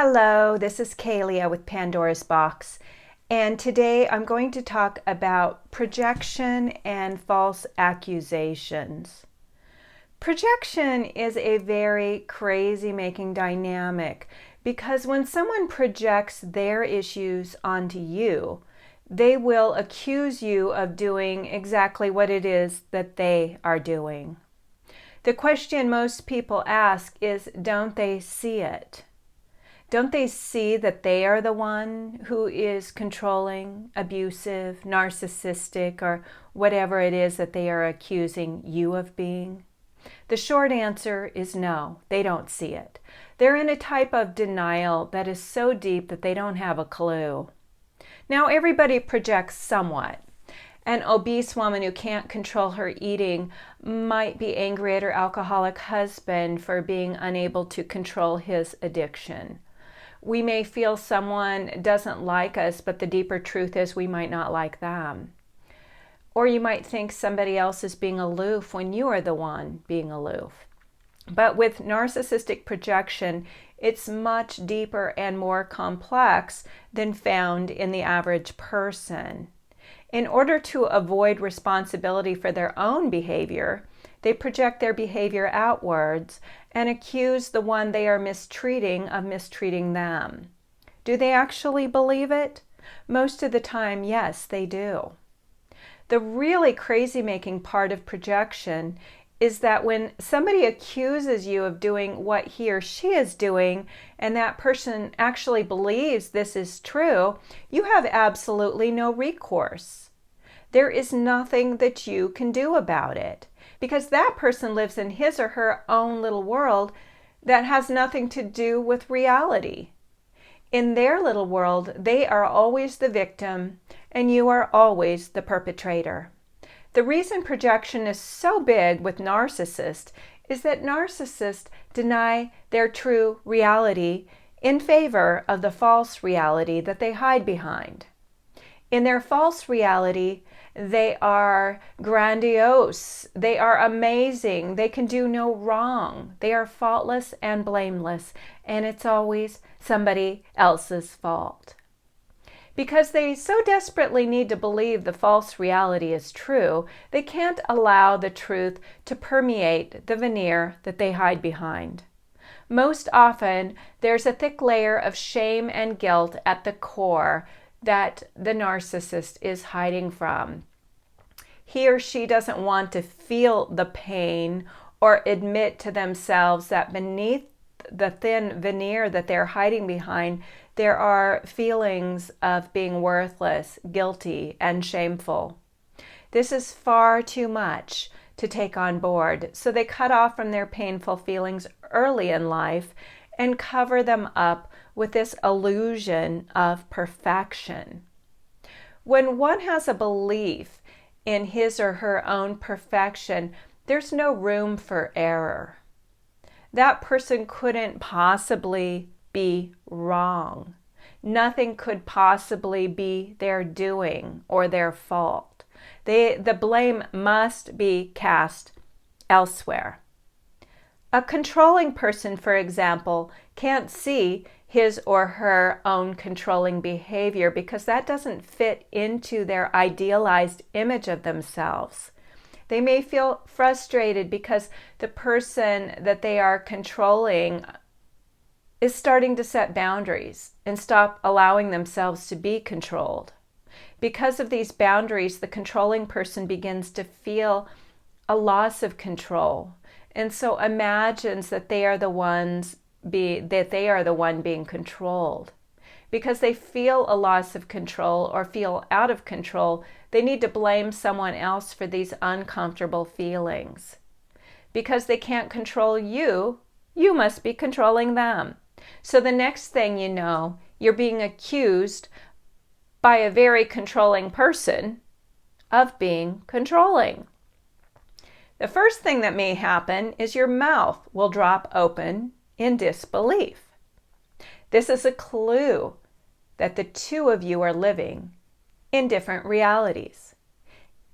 Hello, this is Kaleah with Pandora's Box, and today I'm going to talk about projection and false accusations. Projection is a very crazy-making dynamic because when someone projects their issues onto you, they will accuse you of doing exactly what it is that they are doing. The question most people ask is, don't they see it? Don't they see that they are the one who is controlling, abusive, narcissistic, or whatever it is that they are accusing you of being? The short answer is no, they don't see it. They're in a type of denial that is so deep that they don't have a clue. Now, everybody projects somewhat. An obese woman who can't control her eating might be angry at her alcoholic husband for being unable to control his addiction. We may feel someone doesn't like us, but the deeper truth is we might not like them. Or you might think somebody else is being aloof when you are the one being aloof. But with narcissistic projection, it's much deeper and more complex than found in the average person. In order to avoid responsibility for their own behavior, they project their behavior outwards and accuse the one they are mistreating of mistreating them. Do they actually believe it? Most of the time, yes, they do. The really crazy-making part of projection is that when somebody accuses you of doing what he or she is doing, and that person actually believes this is true, you have absolutely no recourse. There is nothing that you can do about it, because that person lives in his or her own little world that has nothing to do with reality. In their little world, they are always the victim, and you are always the perpetrator. The reason projection is so big with narcissists is that narcissists deny their true reality in favor of the false reality that they hide behind. In their false reality, they are grandiose, they are amazing, they can do no wrong, they are faultless and blameless, and it's always somebody else's fault. Because they so desperately need to believe the false reality is true, they can't allow the truth to permeate the veneer that they hide behind. Most often, there's a thick layer of shame and guilt at the core that the narcissist is hiding from. He or she doesn't want to feel the pain or admit to themselves that beneath the thin veneer that they're hiding behind, there are feelings of being worthless, guilty, and shameful. This is far too much to take on board, so they cut off from their painful feelings early in life and cover them up with this illusion of perfection. When one has a belief in his or her own perfection, there's no room for error. That person couldn't possibly be wrong. Nothing could possibly be their doing or their fault. The blame must be cast elsewhere. A controlling person, for example, can't see his or her own controlling behavior because that doesn't fit into their idealized image of themselves. They may feel frustrated because the person that they are controlling is starting to set boundaries and stop allowing themselves to be controlled. Because of these boundaries, the controlling person begins to feel a loss of control, and so imagines that they are the one being controlled. Because they feel a loss of control or feel out of control, they need to blame someone else for these uncomfortable feelings. Because they can't control you, you must be controlling them. So the next thing you know, you're being accused by a very controlling person of being controlling. The first thing that may happen is your mouth will drop open in disbelief. This is a clue that the two of you are living in different realities.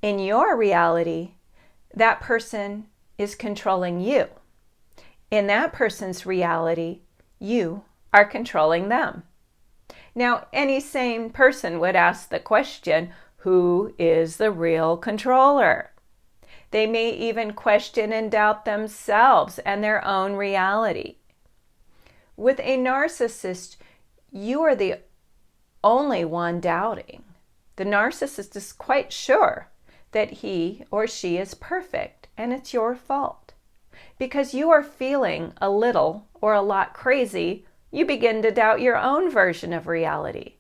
In your reality, that person is controlling you. In that person's reality, you are controlling them. Now, any sane person would ask the question, who is the real controller? They may even question and doubt themselves and their own reality. With a narcissist, you are the only one doubting. The narcissist is quite sure that he or she is perfect, and it's your fault. Because you are feeling a little or a lot crazy, you begin to doubt your own version of reality.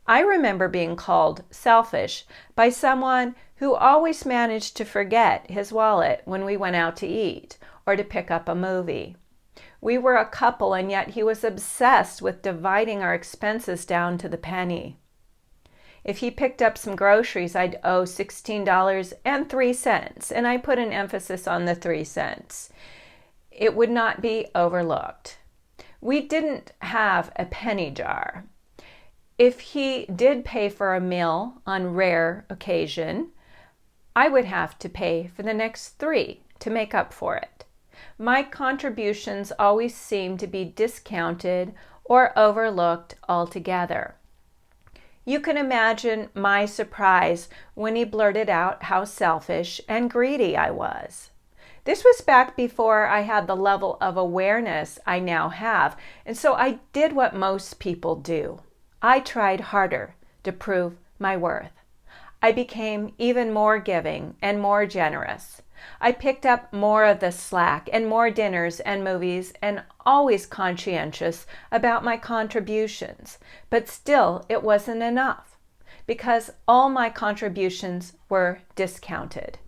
I remember being called selfish by someone who always managed to forget his wallet when we went out to eat or to pick up a movie. We were a couple, and yet he was obsessed with dividing our expenses down to the penny. If he picked up some groceries, I'd owe $16.03, and I put an emphasis on the 3 cents. It would not be overlooked. We didn't have a penny jar. If he did pay for a meal on rare occasion, I would have to pay for the next 3 to make up for it. My contributions always seemed to be discounted or overlooked altogether. You can imagine my surprise when he blurted out how selfish and greedy I was. This was back before I had the level of awareness I now have, and so I did what most people do. I tried harder to prove my worth. I became even more giving and more generous. I picked up more of the slack and more dinners and movies, and always conscientious about my contributions. But still, it wasn't enough because all my contributions were discounted.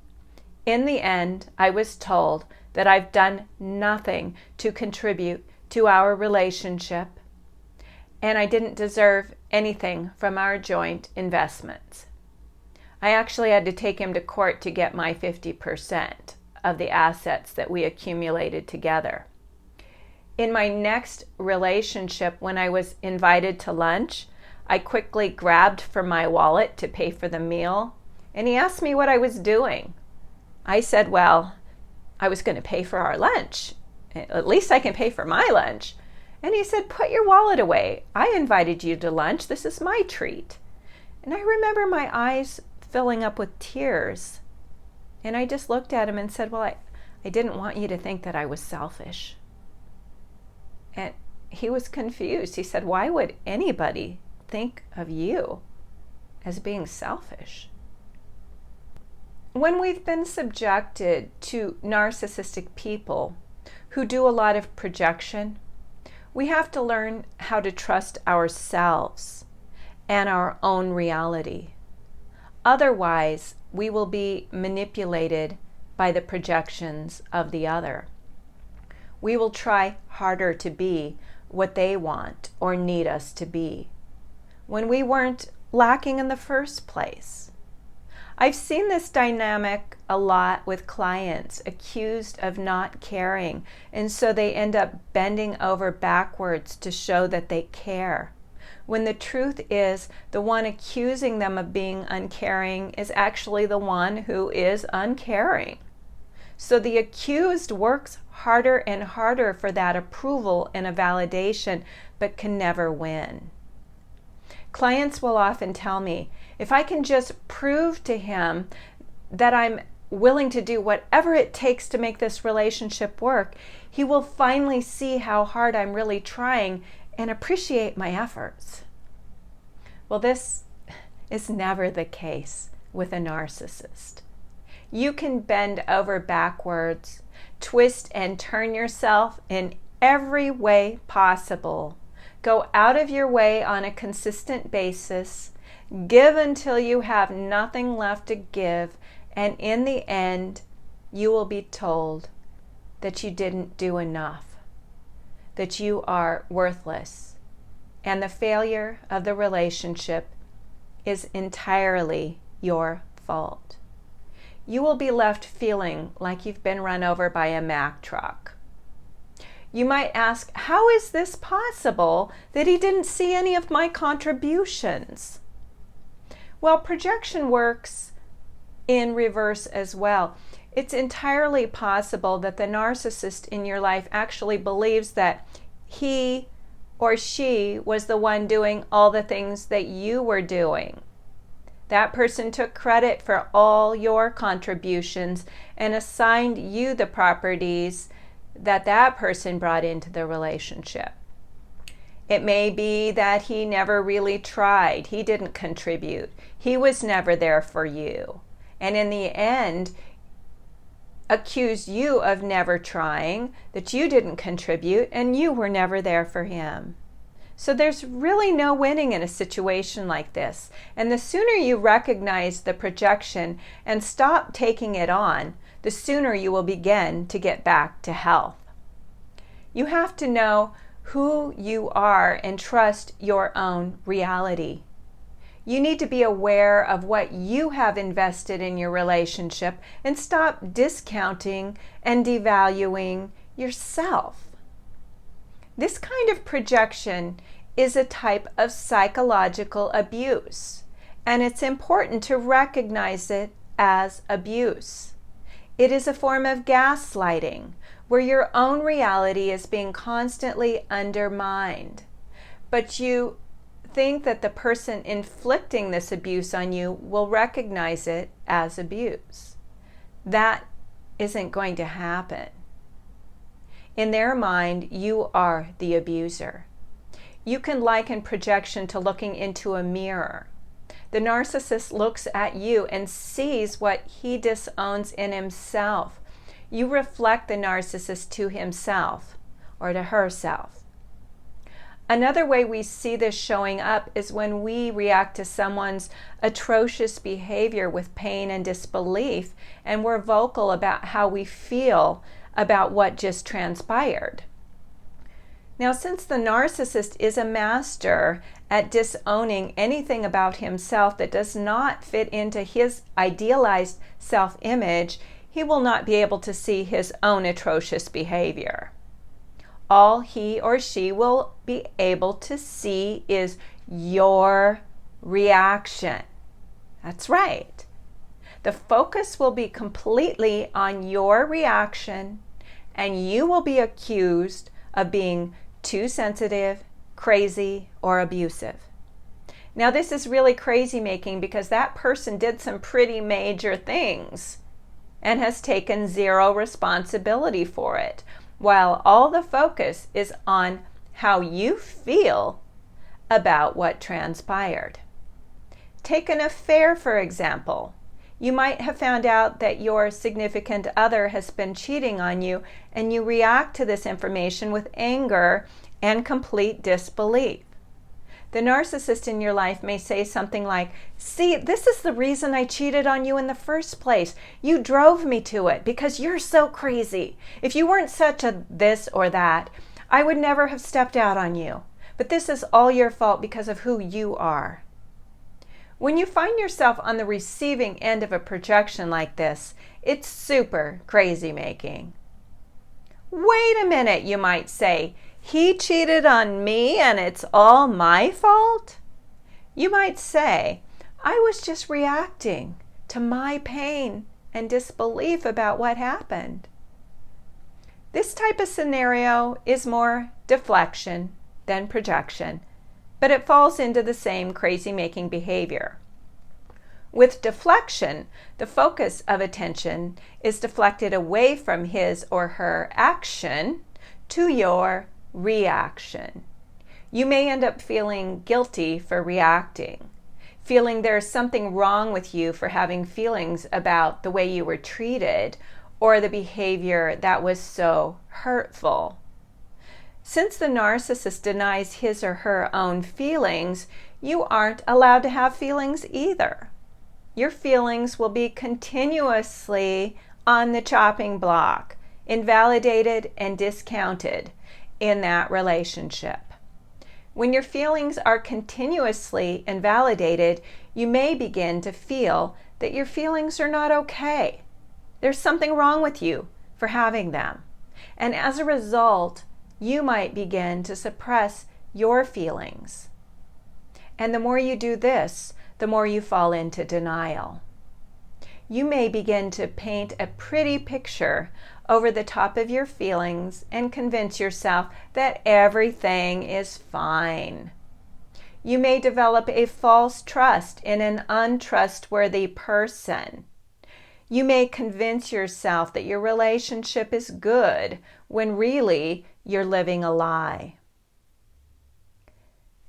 In the end, I was told that I've done nothing to contribute to our relationship, and I didn't deserve anything from our joint investments. I actually had to take him to court to get my 50% of the assets that we accumulated together. In my next relationship, when I was invited to lunch, I quickly grabbed for my wallet to pay for the meal, and he asked me what I was doing. I said, well, I was going to pay for our lunch. At least I can pay for my lunch. And he said, put your wallet away. I invited you to lunch. This is my treat. And I remember my eyes filling up with tears. And I just looked at him and said, well, I didn't want you to think that I was selfish. And he was confused. He said, why would anybody think of you as being selfish? When we've been subjected to narcissistic people who do a lot of projection, we have to learn how to trust ourselves and our own reality. Otherwise, we will be manipulated by the projections of the other. We will try harder to be what they want or need us to be, when we weren't lacking in the first place. I've seen this dynamic a lot with clients accused of not caring, and so they end up bending over backwards to show that they care, when the truth is the one accusing them of being uncaring is actually the one who is uncaring. So the accused works harder and harder for that approval and a validation, but can never win. Clients will often tell me, if I can just prove to him that I'm willing to do whatever it takes to make this relationship work, he will finally see how hard I'm really trying and appreciate my efforts. Well, this is never the case with a narcissist. You can bend over backwards, twist and turn yourself in every way possible. Go out of your way on a consistent basis. Give until you have nothing left to give. And in the end, you will be told that you didn't do enough, that you are worthless. And the failure of the relationship is entirely your fault. You will be left feeling like you've been run over by a Mack truck. You might ask, how is this possible that he didn't see any of my contributions? Well, projection works in reverse as well. It's entirely possible that the narcissist in your life actually believes that he or she was the one doing all the things that you were doing. That person took credit for all your contributions and assigned you the properties that that person brought into the relationship. It may be that he never really tried. He didn't contribute. He was never there for you. And in the end, accused you of never trying, that you didn't contribute, and you were never there for him. So there's really no winning in a situation like this. And the sooner you recognize the projection and stop taking it on, the sooner you will begin to get back to health. You have to know who you are and trust your own reality. You need to be aware of what you have invested in your relationship and stop discounting and devaluing yourself. This kind of projection is a type of psychological abuse, and it's important to recognize it as abuse. It is a form of gaslighting, where your own reality is being constantly undermined, but you think that the person inflicting this abuse on you will recognize it as abuse. That isn't going to happen. In their mind, you are the abuser. You can liken projection to looking into a mirror. The narcissist looks at you and sees what he disowns in himself. You reflect the narcissist to himself or to herself. Another way we see this showing up is when we react to someone's atrocious behavior with pain and disbelief, and we're vocal about how we feel about what just transpired. Now, since the narcissist is a master at disowning anything about himself that does not fit into his idealized self-image, he will not be able to see his own atrocious behavior. All he or she will be able to see is your reaction. That's right. The focus will be completely on your reaction, and you will be accused of being too sensitive, crazy, or abusive. Now, this is really crazy making because that person did some pretty major things and has taken zero responsibility for it, while all the focus is on how you feel about what transpired. Take an affair, for example. You might have found out that your significant other has been cheating on you, and you react to this information with anger and complete disbelief. The narcissist in your life may say something like, "See, this is the reason I cheated on you in the first place. You drove me to it because you're so crazy. If you weren't such a this or that, I would never have stepped out on you. But this is all your fault because of who you are." When you find yourself on the receiving end of a projection like this, it's super crazy making. Wait a minute, you might say. He cheated on me and it's all my fault? You might say, I was just reacting to my pain and disbelief about what happened. This type of scenario is more deflection than projection, but it falls into the same crazy-making behavior. With deflection, the focus of attention is deflected away from his or her action to your reaction. You may end up feeling guilty for reacting, feeling there's something wrong with you for having feelings about the way you were treated or the behavior that was so hurtful. Since the narcissist denies his or her own feelings, you aren't allowed to have feelings either. Your feelings will be continuously on the chopping block, invalidated and discounted in that relationship. When your feelings are continuously invalidated, you may begin to feel that your feelings are not okay. There's something wrong with you for having them. And as a result, you might begin to suppress your feelings. And the more you do this, the more you fall into denial. You may begin to paint a pretty picture over the top of your feelings and convince yourself that everything is fine. You may develop a false trust in an untrustworthy person. You may convince yourself that your relationship is good when really you're living a lie.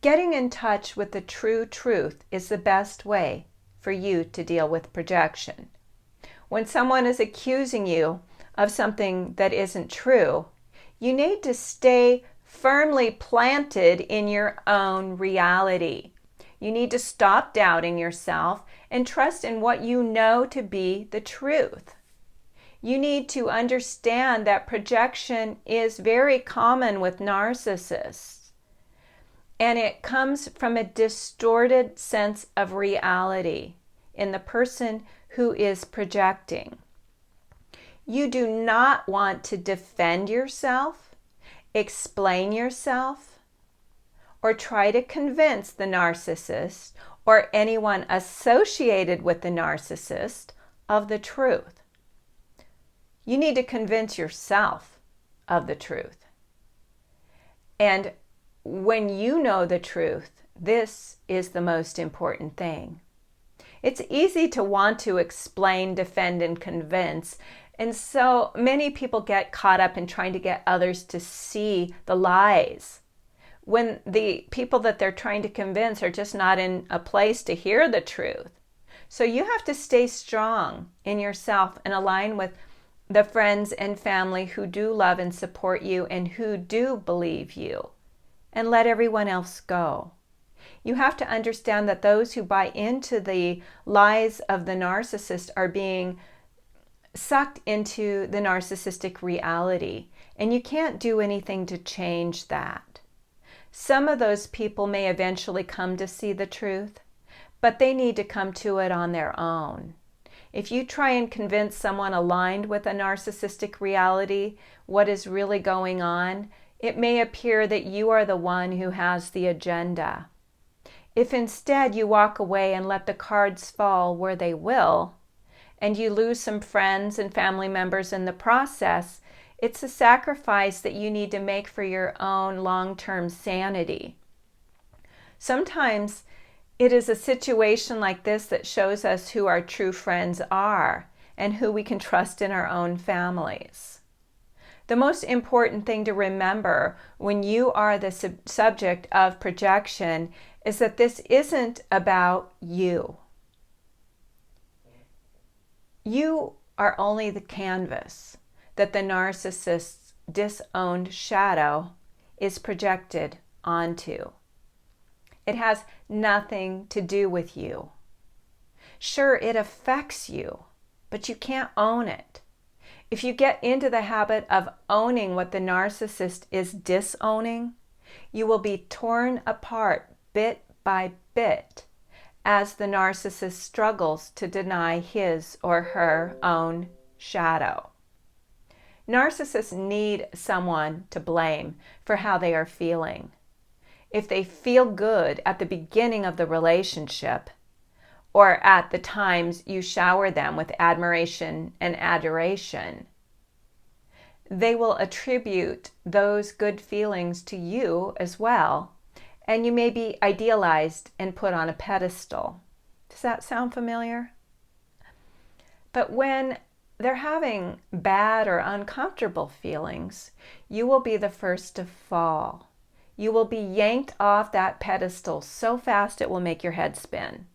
Getting in touch with the true truth is the best way for you to deal with projection. When someone is accusing you of something that isn't true, you need to stay firmly planted in your own reality. You need to stop doubting yourself and trust in what you know to be the truth. You need to understand that projection is very common with narcissists, and it comes from a distorted sense of reality in the person who is projecting. You do not want to defend yourself, explain yourself, or try to convince the narcissist or anyone associated with the narcissist of the truth. You need to convince yourself of the truth. And when you know the truth, this is the most important thing. It's easy to want to explain, defend, and convince. And so many people get caught up in trying to get others to see the lies when the people that they're trying to convince are just not in a place to hear the truth. So you have to stay strong in yourself and align with the friends and family who do love and support you and who do believe you, and let everyone else go. You have to understand that those who buy into the lies of the narcissist are being sucked into the narcissistic reality, and you can't do anything to change that. Some of those people may eventually come to see the truth, but they need to come to it on their own. If you try and convince someone aligned with a narcissistic reality what is really going on, it may appear that you are the one who has the agenda. If instead you walk away and let the cards fall where they will, and you lose some friends and family members in the process, it's a sacrifice that you need to make for your own long-term sanity. Sometimes it is a situation like this that shows us who our true friends are and who we can trust in our own families. The most important thing to remember when you are the subject of projection is that this isn't about you. You are only the canvas that the narcissist's disowned shadow is projected onto. It has nothing to do with you. Sure, it affects you, but you can't own it. If you get into the habit of owning what the narcissist is disowning, you will be torn apart bit by bit as the narcissist struggles to deny his or her own shadow. Narcissists need someone to blame for how they are feeling. If they feel good at the beginning of the relationship, or at the times you shower them with admiration and adoration, they will attribute those good feelings to you as well, and you may be idealized and put on a pedestal. Does that sound familiar? But when they're having bad or uncomfortable feelings, you will be the first to fall. You will be yanked off that pedestal so fast it will make your head spin.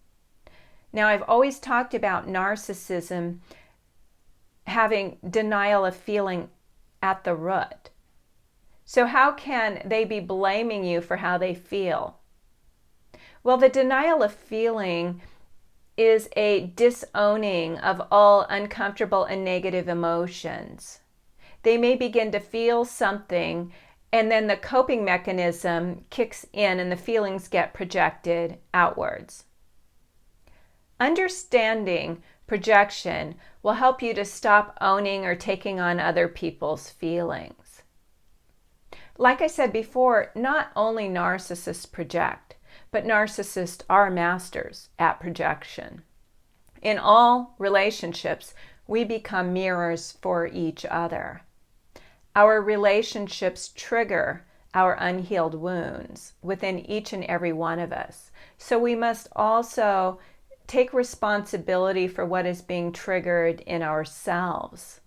Now, I've always talked about narcissism having denial of feeling at the root. So how can they be blaming you for how they feel? Well, the denial of feeling is a disowning of all uncomfortable and negative emotions. They may begin to feel something, and then the coping mechanism kicks in and the feelings get projected outwards. Understanding projection will help you to stop owning or taking on other people's feelings. Like I said before, not only narcissists project, but narcissists are masters at projection. In all relationships, we become mirrors for each other. Our relationships trigger our unhealed wounds within each and every one of us. So we must also take responsibility for what is being triggered in ourselves.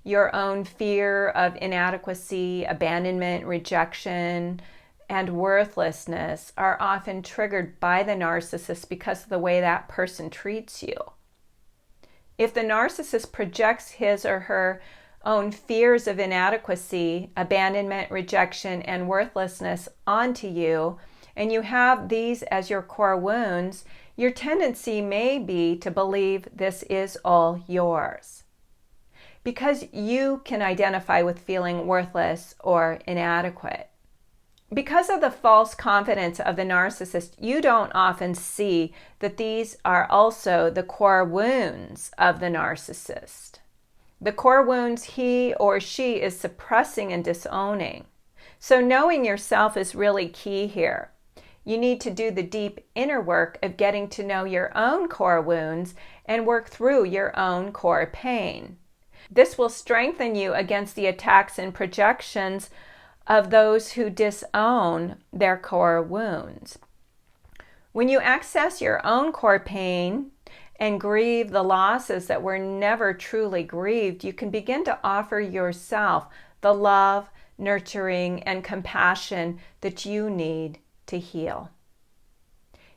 Your own fear of inadequacy, abandonment, rejection, and worthlessness are often triggered by the narcissist because of the way that person treats you. If the narcissist projects his or her own fears of inadequacy, abandonment, rejection, and worthlessness onto you, and you have these as your core wounds, your tendency may be to believe this is all yours. Because you can identify with feeling worthless or inadequate. Because of the false confidence of the narcissist, you don't often see that these are also the core wounds of the narcissist. The core wounds he or she is suppressing and disowning. So knowing yourself is really key here. You need to do the deep inner work of getting to know your own core wounds and work through your own core pain. This will strengthen you against the attacks and projections of those who disown their core wounds. When you access your own core pain and grieve the losses that were never truly grieved, you can begin to offer yourself the love, nurturing, and compassion that you need to heal.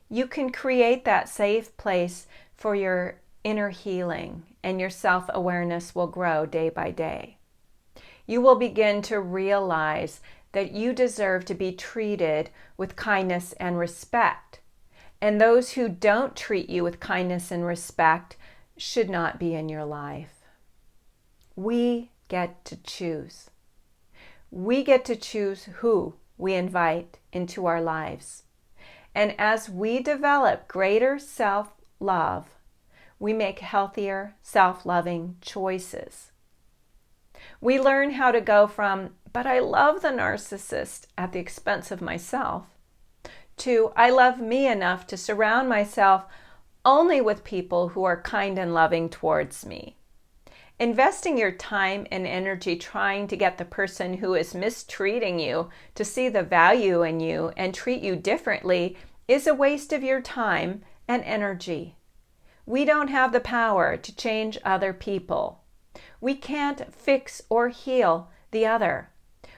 You can create that safe place for your inner healing, and your self-awareness will grow day by day. You will begin to realize that you deserve to be treated with kindness and respect. And those who don't treat you with kindness and respect should not be in your life. We get to choose. We get to choose who we invite into our lives. And as we develop greater self-love, we make healthier, self-loving choices. We learn how to go from, but I love the narcissist at the expense of myself, to I love me enough to surround myself only with people who are kind and loving towards me. Investing your time and energy trying to get the person who is mistreating you to see the value in you and treat you differently is a waste of your time and energy. We don't have the power to change other people. We can't fix or heal the other.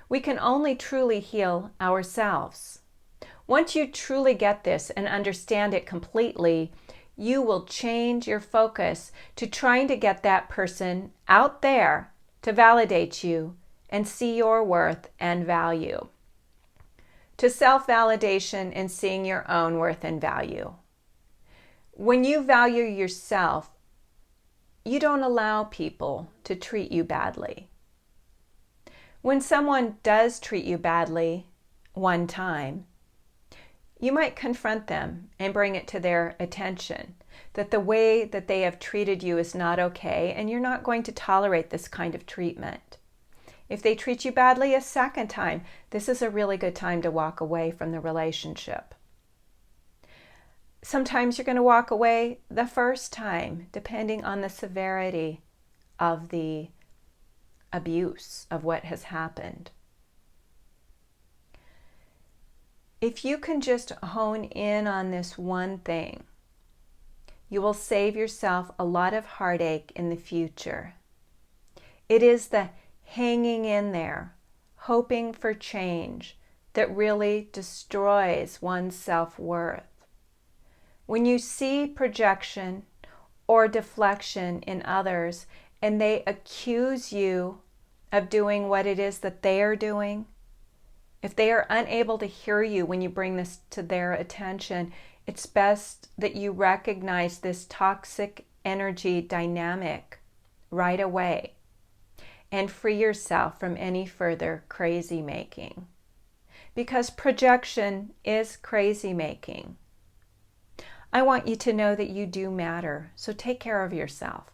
We can only truly heal ourselves. Once you truly get this and understand it completely, you will change your focus to trying to get that person out there to validate you and see your worth and value. To self-validation and seeing your own worth and value. When you value yourself, you don't allow people to treat you badly. When someone does treat you badly one time, you might confront them and bring it to their attention that the way that they have treated you is not okay and you're not going to tolerate this kind of treatment. If they treat you badly a second time, this is a really good time to walk away from the relationship. Sometimes you're going to walk away the first time, depending on the severity of the abuse of what has happened. If you can just hone in on this one thing, you will save yourself a lot of heartache in the future. It is the hanging in there, hoping for change, that really destroys one's self-worth. When you see projection or deflection in others and they accuse you of doing what it is that they are doing, if they are unable to hear you when you bring this to their attention, it's best that you recognize this toxic energy dynamic right away and free yourself from any further crazy making. Because projection is crazy making. I want you to know that you do matter, so take care of yourself.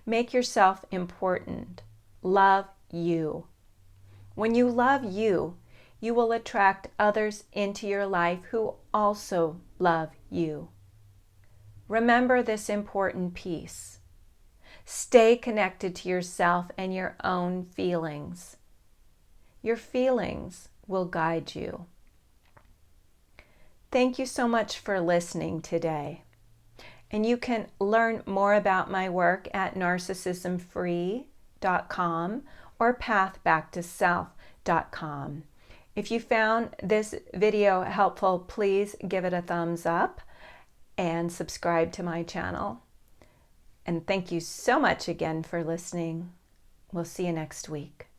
Make yourself important. Love you. When you love you, you will attract others into your life who also love you. Remember this important piece. Stay connected to yourself and your own feelings. Your feelings will guide you. Thank you so much for listening today. And you can learn more about my work at narcissismfree.com or pathbacktoself.com. If you found this video helpful, please give it a thumbs up and subscribe to my channel. And thank you so much again for listening. We'll see you next week.